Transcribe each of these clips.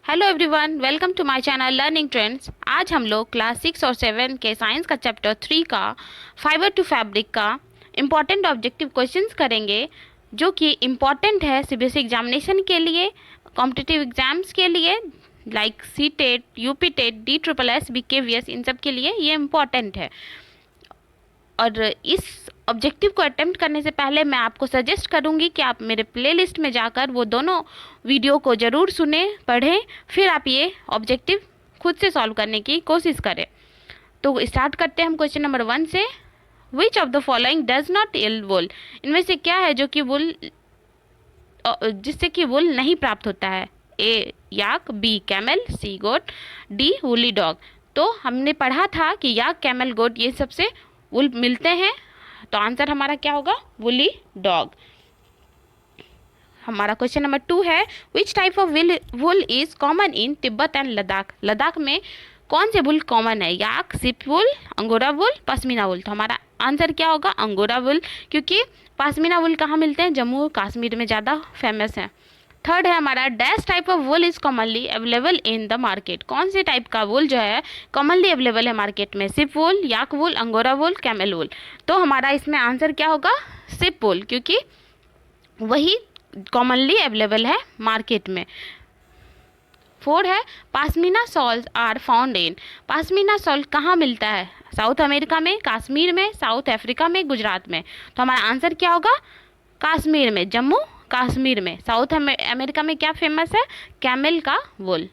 Hello everyone, welcome to my channel learning trends. आज हम लोग क्लास 6 और 7 के साइंस का चैप्टर 3 का फाइबर टू फैब्रिक का इम्पॉर्टेंट ऑब्जेक्टिव क्वेश्चंस करेंगे, जो कि इम्पॉर्टेंट है सीबीएसई एग्जामिनेशन के लिए, कॉम्पिटिटिव एग्जाम्स के लिए like C TET, UP TET, D triple S, BKVS, इन सब के लिए ये इम्पॉर्टेंट है। और इस ऑब्जेक्टिव को अटेम्प्ट करने से पहले मैं आपको सजेस्ट करूंगी कि आप मेरे प्लेलिस्ट में जाकर वो दोनों वीडियो को ज़रूर सुने, पढ़ें, फिर आप ये ऑब्जेक्टिव खुद से सॉल्व करने की कोशिश करें। तो स्टार्ट करते हैं हम क्वेश्चन नंबर 1 से। Which of the following does not yield wool? इनमें से क्या है जो कि वुल, जिससे कि वुल नहीं प्राप्त होता है? ए याक, बी कैमल, सी गोट, डी वुली डॉग। तो हमने पढ़ा था कि याक, कैमल, गोट ये सबसे वुल मिलते हैं, तो आंसर हमारा क्या होगा? Woolly dog. हमारा क्वेश्चन नंबर 2 है, which type of wool is common in Tibet and Ladakh? Ladakh में कौन से वुल कॉमन है? Yak, sheep wool, angora wool, pashmina wool. तो हमारा आंसर क्या होगा? अंगोरा वुल, क्योंकि पश्मीना वुल कहाँ मिलते हैं? जम्मू कश्मीर में ज़्यादा फेमस है। थर्ड है हमारा, dash type of wool is commonly available in the market? कौन से टाइप का वुल जो है कॉमनली अवेलेबल है मार्केट में? Sheep wool, yak wool, angora wool, camel wool. तो हमारा इसमें आंसर क्या होगा? सिप वुल, क्योंकि वही कॉमनली अवेलेबल है मार्केट में। फोर्थ है, pashmina shawls are found in? Pashmina shawl कहाँ मिलता है? साउथ अमेरिका में, कश्मीर में, साउथ अफ्रीका में, गुजरात में। तो हमारा आंसर क्या होगा? कश्मीर में, जम्मू कश्मीर में। साउथ अमेरिका में क्या फेमस है? कैमल का वुल।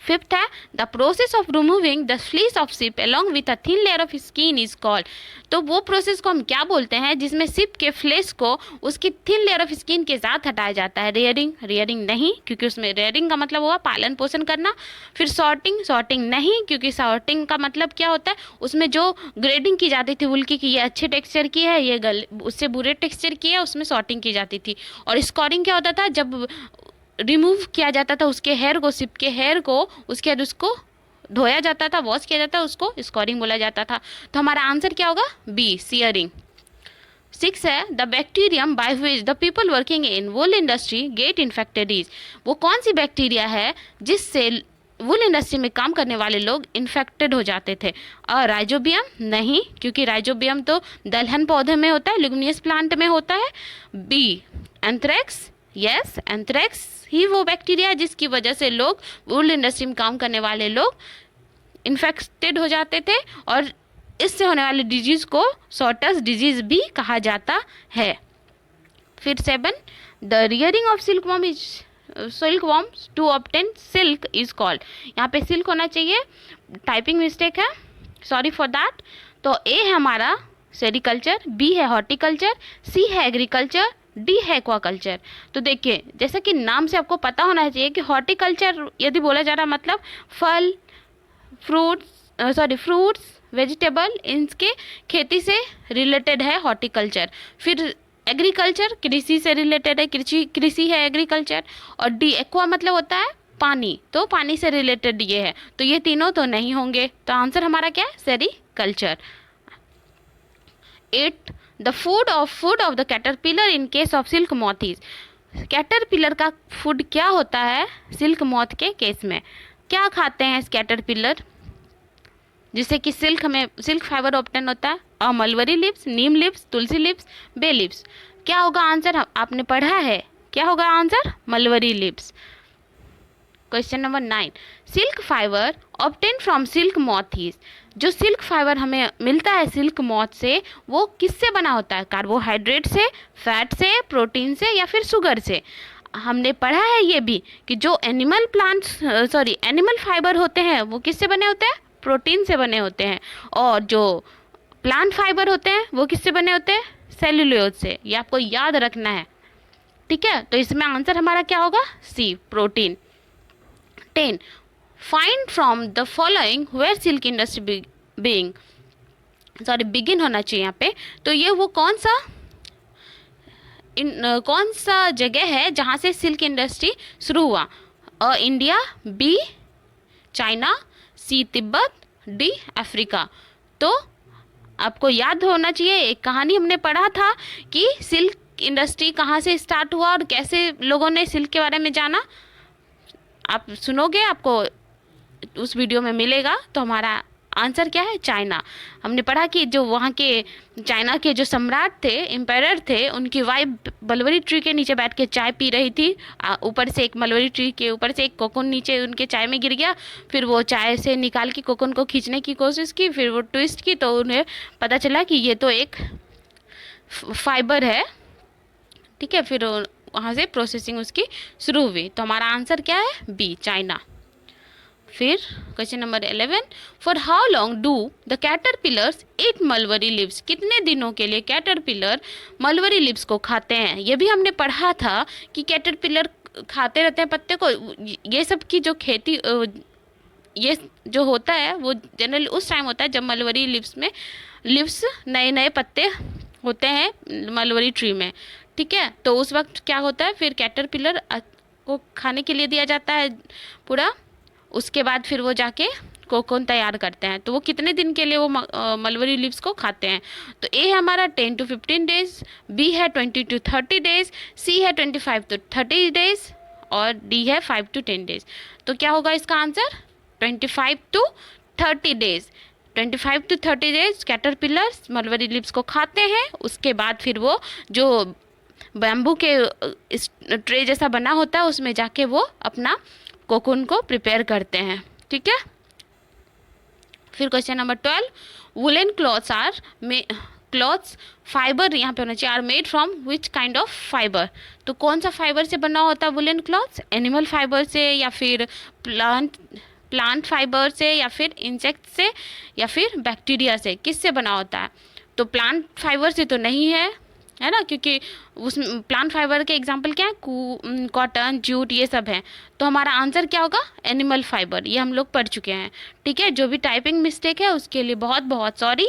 फिफ्थ है, the process of removing the fleece of ship along with a thin layer of skin is called? तो वो प्रोसेस को हम क्या बोलते हैं जिसमें शिप के फ्लेश को उसकी थिन लेयर ऑफ स्किन के साथ हटाया जाता है? रेयरिंग, रेयरिंग नहीं, क्योंकि उसमें रेयरिंग का मतलब हुआ पालन पोषण करना। फिर सॉर्टिंग, सॉर्टिंग नहीं, क्योंकि सॉर्टिंग का मतलब क्या होता है? उसमें जो ग्रेडिंग की जाती थी वुल की कि ये अच्छे टेक्सचर की है, ये उससे बुरे टेक्सचर की है, उसमें सॉर्टिंग की जाती थी। और स्कोरिंग क्या होता था? जब रिमूव किया जाता था उसके हेयर को, शिप के हेयर को, उसके बाद उसको धोया जाता था, वॉश किया जाता था, उसको स्कोरिंग बोला जाता था। तो हमारा आंसर क्या होगा? B, shearing. 6 है, the bacterium by which the people working in wool industry get infected is? वो कौन सी बैक्टीरिया है जिससे वुल इंडस्ट्री में काम करने वाले लोग इन्फेक्टेड हो जाते थे? और राइजोबियम नहीं, क्योंकि राइजोबियम तो दलहन पौधे में होता है, लिग्नियस प्लांट में होता है। B, anthrax. यस, एंथ्रेक्स ही वो बैक्टीरिया है जिसकी वजह से लोग, वुल इंडस्ट्री में काम करने वाले लोग इन्फेक्टेड हो जाते थे, और इससे होने वाली डिजीज़ को सॉटस डिजीज भी कहा जाता है। फिर 7, the rearing of silkworm is silkworms to obtain silk is called? यहाँ पे सिल्क होना चाहिए, टाइपिंग मिस्टेक है, सॉरी फॉर दैट। तो ए है हमारा सेरिकल्चर, बी है हॉर्टिकल्चर, सी है एग्रीकल्चर, डी है एक्वाकल्चर। तो देखिए, जैसा कि नाम से आपको पता होना चाहिए कि हॉर्टिकल्चर यदि बोला जा रहा मतलब फल, फ्रूट्स, वेजिटेबल, इनके खेती से रिलेटेड है हॉर्टिकल्चर। फिर एग्रीकल्चर कृषि से रिलेटेड है, कृषि है एग्रीकल्चर। और डी एक्वा मतलब होता है पानी, तो पानी से रिलेटेड ये है। तो ये तीनों तो नहीं होंगे, तो आंसर हमारा क्या है? Sericulture. 8, the food of the caterpillar in case of silk moth is? Caterpillar का फूड क्या होता है सिल्क मॉथ के केस में? क्या खाते हैं कैटरपिलर जिससे कि सिल्क फाइबर ऑब्टेन होता है? मलबरी लिप्स, नीम लिप्स, तुलसी लिप्स, बे लिप्स। क्या होगा आंसर? आपने पढ़ा है, क्या होगा answer? Mulberry lips. Question number 9, silk fibre obtain from silk moth is? जो सिल्क फाइबर हमें मिलता है सिल्क मॉथ से, वो किससे बना होता है? कार्बोहाइड्रेट से, फैट से, प्रोटीन से, या फिर शुगर से? हमने पढ़ा है ये भी कि जो एनिमल फाइबर होते हैं वो किससे बने होते हैं? प्रोटीन से बने होते हैं। और जो प्लांट फाइबर होते हैं वो किससे बने होते हैं? सेल्यूलोज से। ये आपको याद रखना है, ठीक है? तो इसमें आंसर हमारा क्या होगा? C, protein. 10, find from the following where silk industry begin होना चाहिए यहाँ पे। तो ये वो कौन सा जगह है जहाँ से सिल्क इंडस्ट्री शुरू हुआ? इंडिया, बी चाइना, सी तिब्बत, डी अफ्रीका। तो आपको याद होना चाहिए, एक कहानी हमने पढ़ा था कि सिल्क इंडस्ट्री कहाँ से स्टार्ट हुआ और कैसे लोगों ने सिल्क के बारे में जाना। आप सुनोगे आपको उस वीडियो में मिलेगा। तो हमारा आंसर क्या है? चाइना। हमने पढ़ा कि जो वहाँ के चाइना के जो सम्राट थे, एम्पायर थे, उनकी वाइफ मलबरी ट्री के नीचे बैठ के चाय पी रही थी। ऊपर से एक मलबरी ट्री के ऊपर से एक कोकोन नीचे उनके चाय में गिर गया। फिर वो चाय से निकाल के कोकोन को खींचने की कोशिश की, फिर वो ट्विस्ट की तो उन्हें पता चला कि ये तो एक फाइबर है। ठीक है, फिर वहाँ से प्रोसेसिंग उसकी शुरू हुई। तो हमारा आंसर क्या है? B, China. फिर question number 11, for how long do the caterpillars eat mulberry leaves? कितने दिनों के लिए कैटरपिलर मलबरी लिव्स को खाते हैं? ये भी हमने पढ़ा था कि कैटरपिलर खाते रहते हैं पत्ते को। ये सब की जो खेती ये जो होता है वो जनरली उस टाइम होता है जब मलबरी लिव्स नए नए पत्ते होते हैं मलबरी ट्री में। ठीक है, तो उस वक्त क्या होता है, फिर कैटरपिलर को खाने के लिए दिया जाता है पूरा। उसके बाद फिर वो जाके कोकोन तैयार करते हैं। तो वो कितने दिन के लिए वो मलबरी लीव्स को खाते हैं? तो ए है हमारा 10 to 15 डेज, बी है 20 to 30 डेज, सी है 25 to 30 डेज और डी है 5 to 10 डेज। तो क्या होगा इसका answer? 25 to 30 days. 25 to 30 days caterpillars mulberry leaves को खाते हैं। उसके बाद फिर वो जो बैम्बू के ट्रे जैसा बना होता है उसमें जाके वो अपना कोकून को प्रिपेयर करते हैं। ठीक है, फिर question number 12, woollen clothes fibre यहाँ पे होना चाहिए, are made from which kind of fibre? तो कौन सा फाइबर से बना होता है वुलन क्लॉथ्स? एनिमल फाइबर से या फिर प्लांट फाइबर से या फिर इंसेक्ट से या फिर बैक्टीरिया से? किससे बना होता है? तो प्लांट फाइबर से तो नहीं है ना, क्योंकि उस प्लांट फाइबर के एग्जांपल क्या है? कॉटन, जूट, ये सब हैं। तो हमारा आंसर क्या होगा? Animal fibre. ये हम लोग पढ़ चुके हैं। ठीक है, जो भी टाइपिंग मिस्टेक है उसके लिए बहुत बहुत सॉरी।